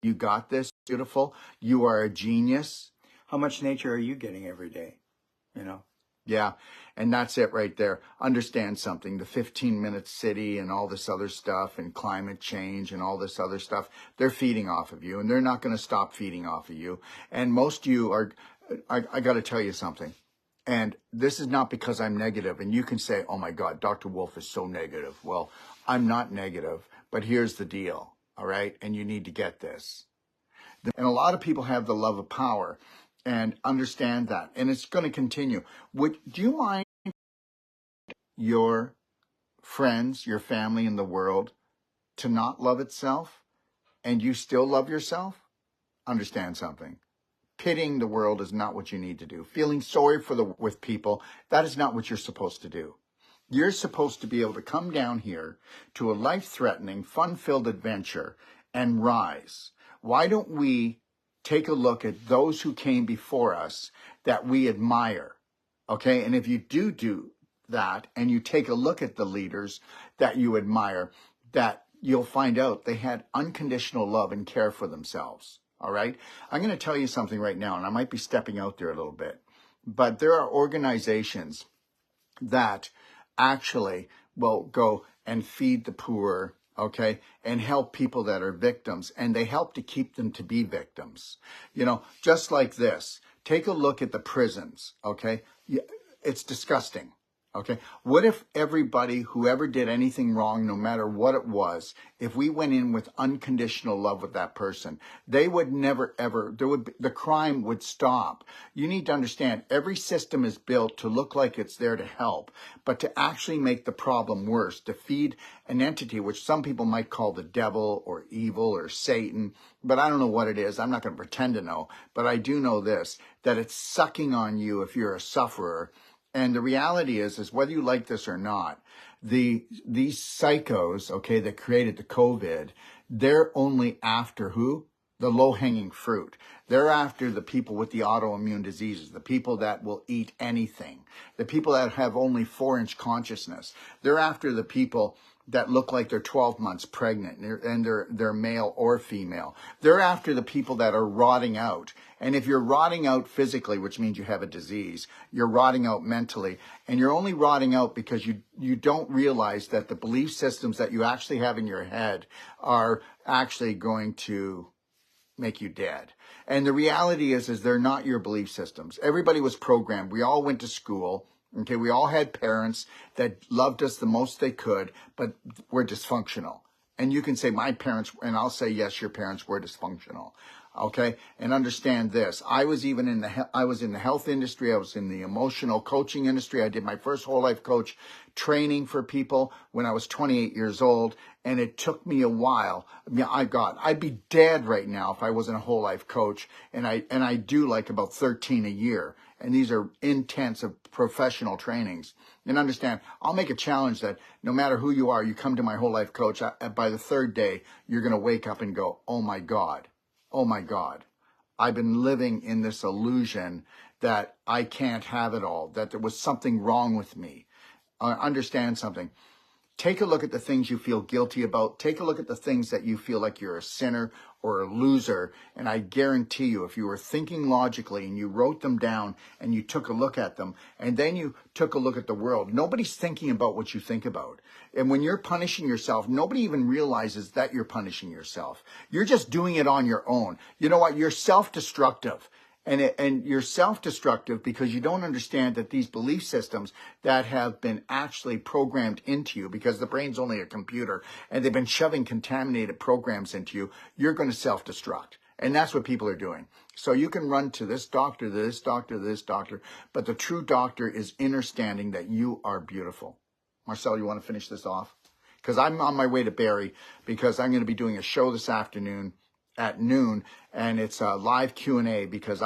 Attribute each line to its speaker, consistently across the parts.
Speaker 1: You got this, beautiful. You are a genius.
Speaker 2: How much nature are you getting every day? You know?
Speaker 1: Yeah, and that's it right there. Understand something. The 15-minute city and all this other stuff and climate change and all this other stuff, they're feeding off of you, and they're not going to stop feeding off of you. And most of you are, I got to tell you something. And this is not because I'm negative. And you can say, oh my God, Dr. Wolf is so negative. Well, I'm not negative, but here's the deal. All right. And you need to get this. And a lot of people have the love of power and understand that. And it's going to continue. Do you mind your friends, your family in the world to not love itself and you still love yourself? Understand something. Pitying the world is not what you need to do. Feeling sorry with people, that is not what you're supposed to do. You're supposed to be able to come down here to a life-threatening, fun-filled adventure and rise. Why don't we take a look at those who came before us that we admire, okay? And if you do that and you take a look at the leaders that you admire, that you'll find out they had unconditional love and care for themselves. All right. I'm going to tell you something right now, and I might be stepping out there a little bit, but there are organizations that actually will go and feed the poor, okay, and help people that are victims, and they help to keep them to be victims. You know, just like this. Take a look at the prisons, okay? It's disgusting. Okay, what if everybody, whoever did anything wrong, no matter what it was, if we went in with unconditional love with that person, they would never, ever, the crime would stop. You need to understand, every system is built to look like it's there to help, but to actually make the problem worse, to feed an entity, which some people might call the devil or evil or Satan, but I don't know what it is. I'm not going to pretend to know, but I do know this, that it's sucking on you if you're a sufferer. And the reality is whether you like this or not, these psychos, okay, that created the COVID, they're only after who? The low-hanging fruit. They're after the people with the autoimmune diseases, the people that will eat anything, the people that have only 4-inch consciousness. They're after the people that look like they're 12 months pregnant and they're male or female. They're after the people that are rotting out. And if you're rotting out physically, which means you have a disease, you're rotting out mentally, and you're only rotting out because you don't realize that the belief systems that you actually have in your head are actually going to make you dead. And the reality is they're not your belief systems. Everybody was programmed. We all went to school. Okay, we all had parents that loved us the most they could, but were dysfunctional. And you can say my parents, and I'll say yes, your parents were dysfunctional. Okay, and understand this. I was in the health industry. I was in the emotional coaching industry. I did my first whole life coach training for people when I was 28 years old, and it took me a while. I mean, I'd be dead right now if I wasn't a whole life coach, and I do like about 13 a year. And these are intensive professional trainings. And understand, I'll make a challenge that no matter who you are, you come to my whole life coach, by the third day, you're going to wake up and go, oh my God, I've been living in this illusion that I can't have it all, that there was something wrong with me. Understand something. Take a look at the things you feel guilty about. Take a look at the things that you feel like you're a sinner or a loser. And I guarantee you, if you were thinking logically and you wrote them down and you took a look at them and then you took a look at the world, nobody's thinking about what you think about. And when you're punishing yourself, nobody even realizes that you're punishing yourself. You're just doing it on your own. You know what? You're self-destructive. And you're self-destructive because you don't understand that these belief systems that have been actually programmed into you, because the brain's only a computer, and they've been shoving contaminated programs into you, you're going to self-destruct. And that's what people are doing. So you can run to this doctor, this doctor, this doctor, but the true doctor is understanding that you are beautiful. Marcel, you want to finish this off? Because I'm on my way to Barrie, because I'm going to be doing a show this afternoon at noon, and it's a live Q&A because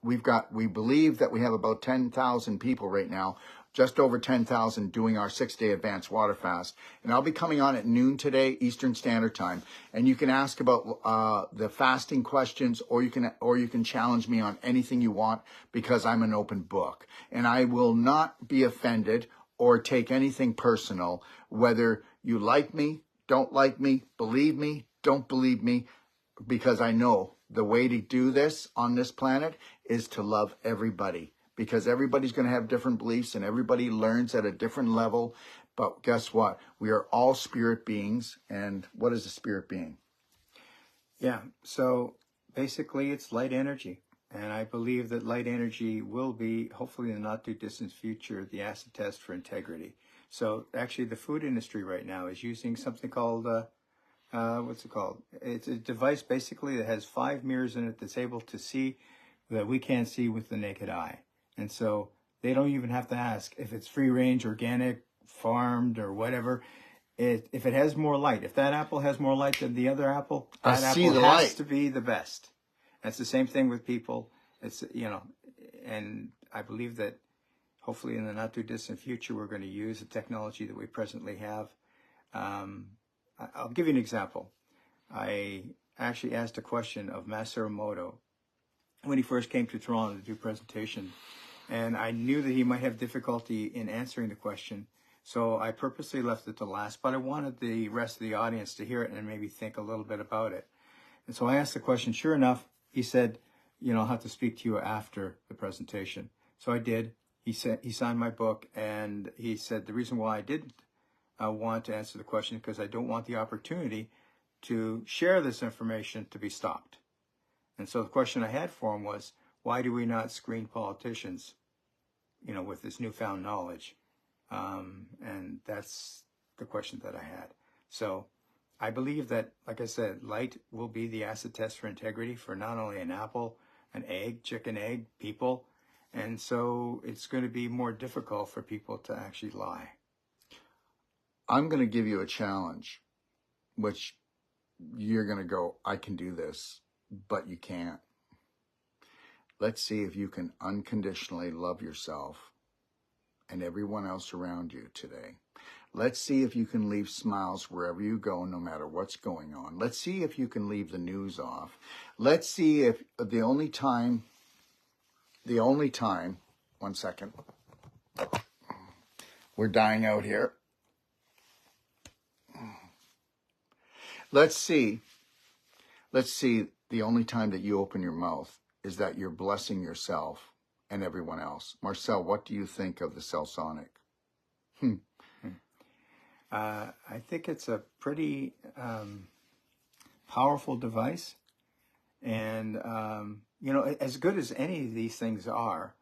Speaker 1: we believe that we have about 10,000 people right now, just over 10,000 doing our 6-day advanced water fast. And I'll be coming on at noon today, Eastern Standard Time. And you can ask about the fasting questions, or you can challenge me on anything you want, because I'm an open book. And I will not be offended or take anything personal, whether you like me, don't like me, believe me, don't believe me. because I know the way to do this on this planet is to love everybody, because everybody's going to have different beliefs and everybody learns at a different level. But guess what? We are all spirit beings. And what is a spirit being?
Speaker 2: Yeah. So basically it's light energy. And I believe that light energy will be, hopefully in the not too distant future, the acid test for integrity. So actually the food industry right now is using something called, what's it called? It's a device basically that has 5 mirrors in it that's able to see that we can't see with the naked eye. And so they don't even have to ask if it's free range, organic, farmed, or whatever. If it has more light, if that apple has more light than the other apple, that apple has to be the best. That's the same thing with people. It's, and I believe that hopefully in the not too distant future, we're going to use the technology that we presently have. I'll give you an example. I actually asked a question of Masaru Emoto when he first came to Toronto to do a presentation, and I knew that he might have difficulty in answering the question. So I purposely left it to last, but I wanted the rest of the audience to hear it and maybe think a little bit about it. And so I asked the question. Sure enough, he said, I'll have to speak to you after the presentation. So I did. He signed my book, and he said the reason why I didn't want to answer the question is because I don't want the opportunity to share this information to be stopped. And so the question I had for him was, why do we not screen politicians, with this newfound knowledge? And that's the question that I had. So I believe that, like I said, light will be the acid test for integrity for not only an apple, an egg, chicken, egg, people. And so it's going to be more difficult for people to actually lie.
Speaker 1: I'm going to give you a challenge, which you're going to go, I can do this, but you can't. Let's see if you can unconditionally love yourself and everyone else around you today. Let's see if you can leave smiles wherever you go, no matter what's going on. Let's see if you can leave the news off. Let's see if the only time, 1 second, we're dying out here. Let's see the only time that you open your mouth is that you're blessing yourself and everyone else. Marcel, what do you think of the Cellsonic?
Speaker 2: I think it's a pretty powerful device. And, as good as any of these things are,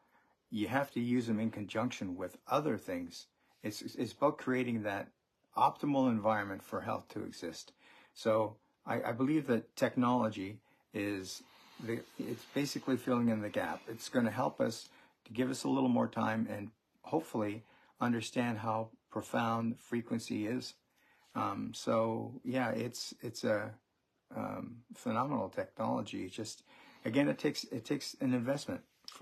Speaker 2: you have to use them in conjunction with other things. It's about creating that optimal environment for health to exist. So I believe that technology it's basically filling in the gap. It's going to help us to give us a little more time and hopefully understand how profound frequency is. So yeah, it's a phenomenal technology. It's just, again, it takes an investment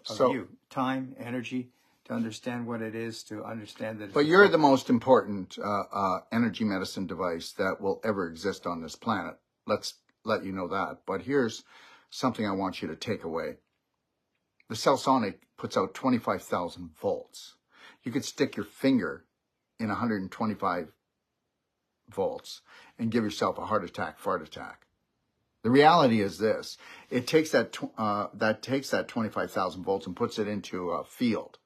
Speaker 2: of you, time, energy, to understand what it is, to understand that.
Speaker 1: But you're the most important energy medicine device that will ever exist on this planet. Let's let you know that. But here's something I want you to take away. The Cellsonic puts out 25,000 volts. You could stick your finger in 125 volts and give yourself a heart attack, fart attack. The reality is this: it takes that 25,000 volts and puts it into a field.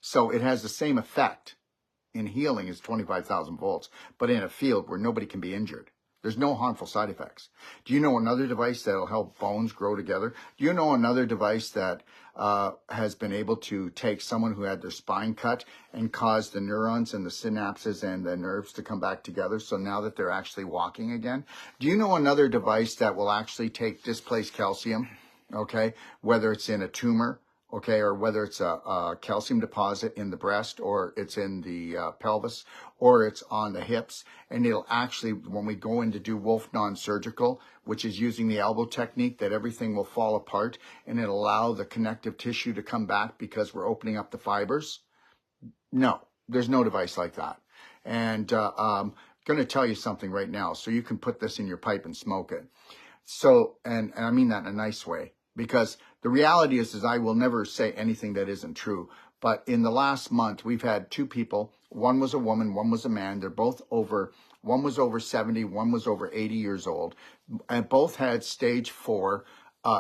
Speaker 1: So it has the same effect in healing as 25,000 volts, but in a field where nobody can be injured. There's no harmful side effects. Do you know another device that will help bones grow together? Do you know another device that has been able to take someone who had their spine cut and cause the neurons and the synapses and the nerves to come back together, so now that they're actually walking again? Do you know another device that will actually take displaced calcium, okay, whether it's in a tumor, okay, or whether it's a calcium deposit in the breast, or it's in the pelvis, or it's on the hips, and it'll actually, when we go in to do Wolf non-surgical, which is using the elbow technique, that everything will fall apart, and it'll allow the connective tissue to come back because we're opening up the fibers? No, there's no device like that. And I'm going to tell you something right now, so you can put this in your pipe and smoke it. So, and I mean that in a nice way, because the reality is I will never say anything that isn't true. But in the last month, we've had 2 people. One was a woman, one was a man. They're both one was over 70, one was over 80 years old. And both had stage 4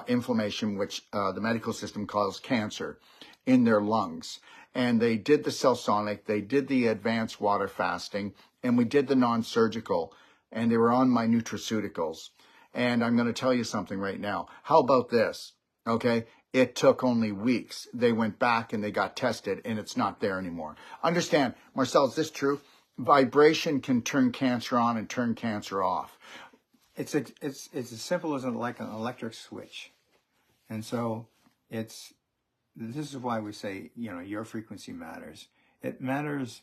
Speaker 1: inflammation, which the medical system calls cancer, in their lungs. And they did the celsonic, they did the advanced water fasting, and we did the non-surgical. And they were on my nutraceuticals. And I'm going to tell you something right now. How about this? Okay. It took only weeks. They went back and they got tested and it's not there anymore. Understand, Marcel, is this true? Vibration can turn cancer on and turn cancer off.
Speaker 2: It's as simple as like an electric switch. And so this is why we say, your frequency matters. It matters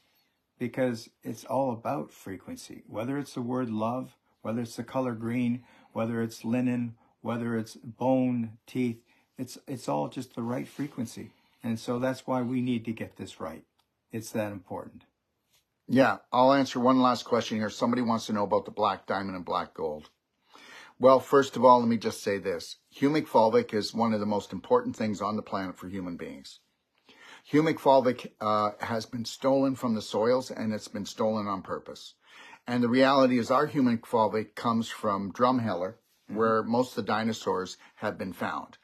Speaker 2: because it's all about frequency, whether it's the word love, whether it's the color green, whether it's linen, whether it's bone, teeth, it's all just the right frequency. And so that's why we need to get this right. It's that important.
Speaker 1: Yeah, I'll answer one last question here. Somebody wants to know about the black diamond and black gold. Well, first of all, let me just say this. Humic fulvic is one of the most important things on the planet for human beings. Humic fulvic has been stolen from the soils, and it's been stolen on purpose. And the reality is our humic fulvic comes from Drumheller, where most of the dinosaurs have been found.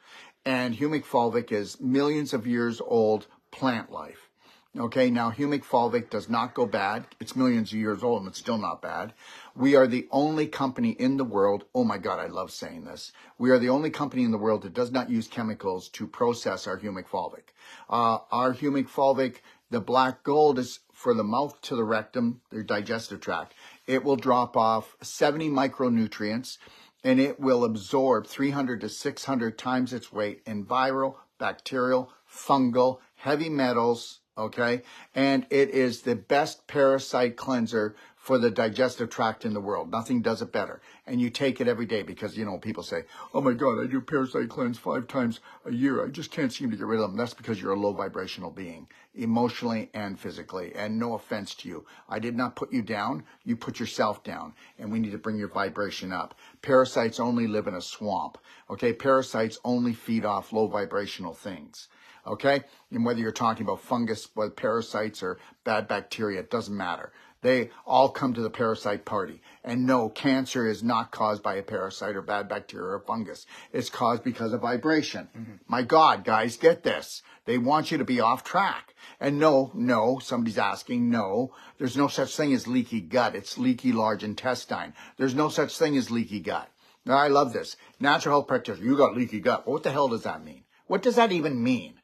Speaker 1: And humic fulvic is millions of years old plant life. Okay, now humic fulvic does not go bad. It's millions of years old and it's still not bad. We are the only company in the world, oh my God, I love saying this. We are the only company in the world that does not use chemicals to process our humic fulvic. Our humic fulvic, the black gold, is for the mouth to the rectum, the digestive tract. It will drop off 70 micronutrients and it will absorb 300 to 600 times its weight in viral, bacterial, fungal, heavy metals, okay? And it is the best parasite cleanser for the digestive tract in the world. Nothing does it better. And you take it every day because, people say, oh my God, I do parasite cleanse 5 times a year. I just can't seem to get rid of them. That's because you're a low vibrational being, emotionally and physically. And no offense to you. I did not put you down. You put yourself down. And we need to bring your vibration up. Parasites only live in a swamp. Okay? Parasites only feed off low vibrational things. Okay? And whether you're talking about fungus, whether parasites or bad bacteria, it doesn't matter. They all come to the parasite party. And no, cancer is not caused by a parasite or bad bacteria or fungus. It's caused because of vibration. Mm-hmm. My God, guys, get this. They want you to be off track. And no, somebody's asking, no, there's no such thing as leaky gut. It's leaky large intestine. There's no such thing as leaky gut. Now, I love this. Natural health practitioner, you got leaky gut. What the hell does that mean? What does that even mean?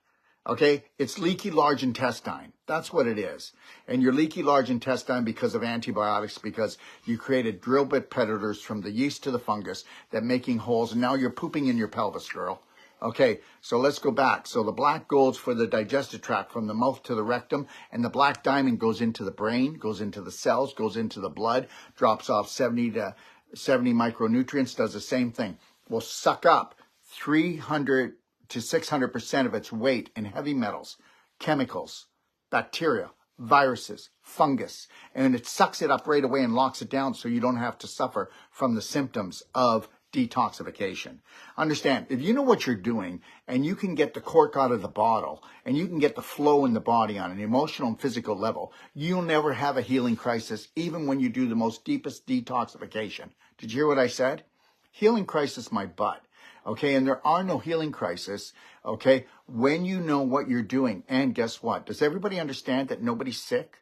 Speaker 1: Okay, it's leaky large intestine. That's what it is. And you're leaky large intestine because of antibiotics, because you created drill bit predators from the yeast to the fungus that making holes, and now you're pooping in your pelvis, girl. Okay, so let's go back. So the black gold's for the digestive tract from the mouth to the rectum, and the black diamond goes into the brain, goes into the cells, goes into the blood, drops off 70 to 70 micronutrients, does the same thing. Will suck up 300 to 600% of its weight in heavy metals, chemicals, bacteria, viruses, fungus, and it sucks it up right away and locks it down so you don't have to suffer from the symptoms of detoxification. Understand, if you know what you're doing and you can get the cork out of the bottle and you can get the flow in the body on an emotional and physical level, you'll never have a healing crisis even when you do the most deepest detoxification. Did you hear what I said? Healing crisis, my butt. Okay, and there are no healing crisis, okay, when you know what you're doing. And guess what? Does everybody understand that nobody's sick?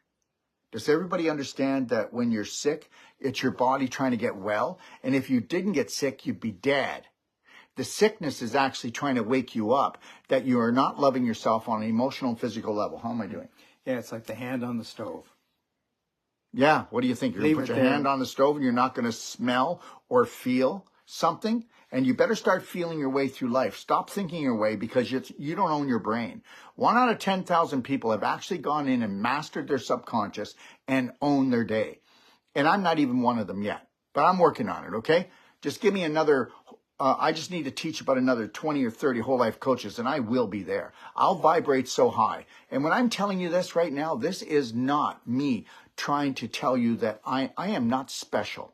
Speaker 1: Does everybody understand that when you're sick, it's your body trying to get well? And if you didn't get sick, you'd be dead. The sickness is actually trying to wake you up, that you are not loving yourself on an emotional and physical level. How am I doing?
Speaker 2: Yeah, it's like the hand on the stove.
Speaker 1: Yeah, what do you think? You're going to put your hand on the stove and you're not going to smell or feel something? And you better start feeling your way through life. Stop thinking your way because you don't own your brain. 1 out of 10,000 people have actually gone in and mastered their subconscious and owned their day. And I'm not even one of them yet, but I'm working on it, okay? Just give me another, I just need to teach about another 20 or 30 whole life coaches and I will be there. I'll vibrate so high. And when I'm telling you this right now, this is not me trying to tell you that I am not special.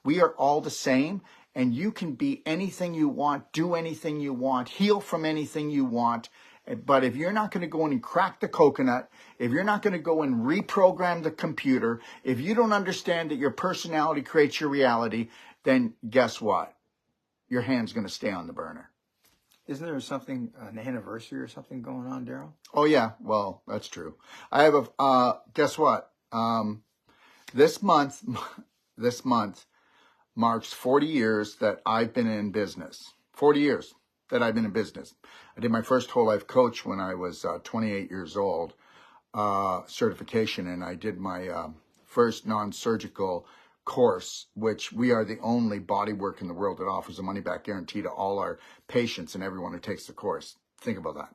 Speaker 1: We are all the same. And you can be anything you want, do anything you want, heal from anything you want, But if you're not going to go in and crack the coconut, if you're not going to go and reprogram the computer, if you don't understand that your personality creates your reality, then guess what? Your hand's going to stay on the burner.
Speaker 2: Isn't there something, an anniversary or something going on, Daryl?
Speaker 1: Oh, yeah. Well, that's true. I have guess what? This month marks 40 years that I've been in business. 40 years that I've been in business. I did my first whole life coach when I was 28 years old, certification, and I did my first non-surgical course, which we are the only bodywork in the world that offers a money-back guarantee to all our patients and everyone who takes the course. Think about that.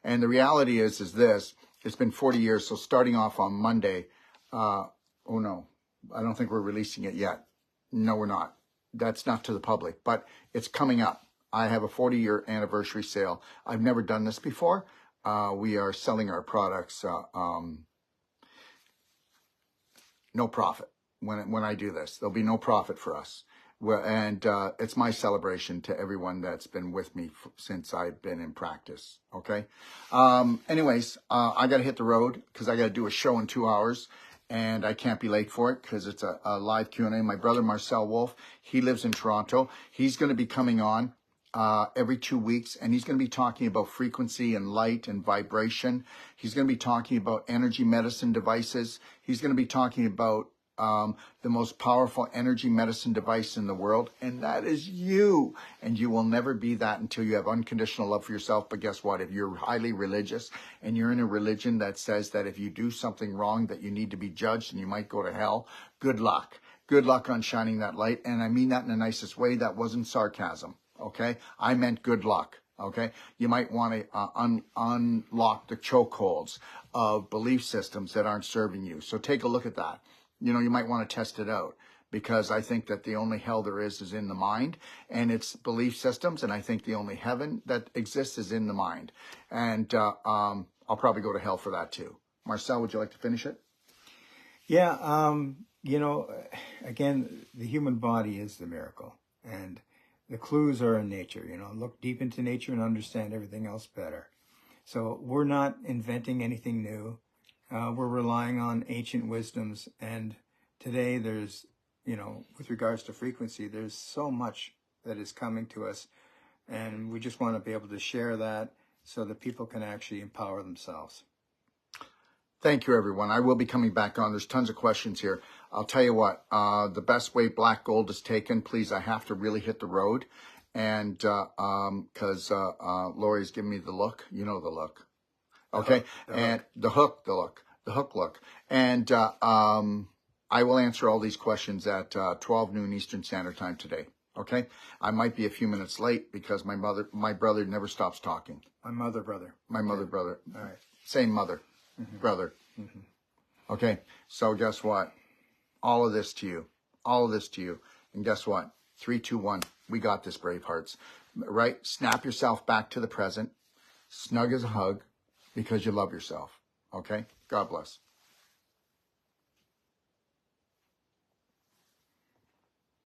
Speaker 1: And the reality is this, it's been 40 years, so starting off on Monday, oh no, I don't think we're releasing it yet. No, we're not. That's not to the public, but it's coming up. I have a 40-year anniversary sale. I've never done this before. We are selling our products, no profit. When I do this, there'll be no profit for us. And it's my celebration to everyone that's been with me since I've been in practice. Okay. Anyways, I got to hit the road because I got to do a show in 2 hours. And I can't be late for it because it's a live Q&A. My brother, Marcel Wolf, he lives in Toronto. He's going to be coming on every 2 weeks, and he's going to be talking about frequency and light and vibration. He's going to be talking about energy medicine devices. He's going to be talking about the most powerful energy medicine device in the world, and that is you. And you will never be that until you have unconditional love for yourself. But guess what? If you're highly religious and you're in a religion that says that if you do something wrong that you need to be judged and you might go to hell, good luck. Good luck on shining that light. And I mean that in the nicest way. That wasn't sarcasm. Okay? I meant good luck. Okay? You might want to unlock the chokeholds of belief systems that aren't serving you. So take a look at that. You know, you might want to test it out, because I think that the only hell there is in the mind and its belief systems. And I think the only heaven that exists is in the mind. And I'll probably go to hell for that too. Marcel, would you like to finish it?
Speaker 2: Yeah. You know, again, the human body is the miracle, and the clues are in nature. You know, look deep into nature and understand everything else better. So we're not inventing anything new. We're relying on ancient wisdoms, and today there's, you know, with regards to frequency, there's so much that is coming to us, and we just want to be able to share that so that people can actually empower themselves.
Speaker 1: Thank you, everyone. I will be coming back on. There's tons of questions here. I'll tell you what, the best way black gold is taken, please, I have to really hit the road, and because Lori's giving me the look, you know the look. Okay, the hook look. And I will answer all these questions at 12 noon Eastern Standard Time today. Okay, I might be a few minutes late because my brother never stops talking.
Speaker 2: My brother.
Speaker 1: All
Speaker 2: right.
Speaker 1: Same mother, brother. Okay, so guess what? All of this to you. And guess what? 3, 2, 1. We got this, Bravehearts. Right? Snap yourself back to the present. Snug as a hug. Because you love yourself. Okay? God bless.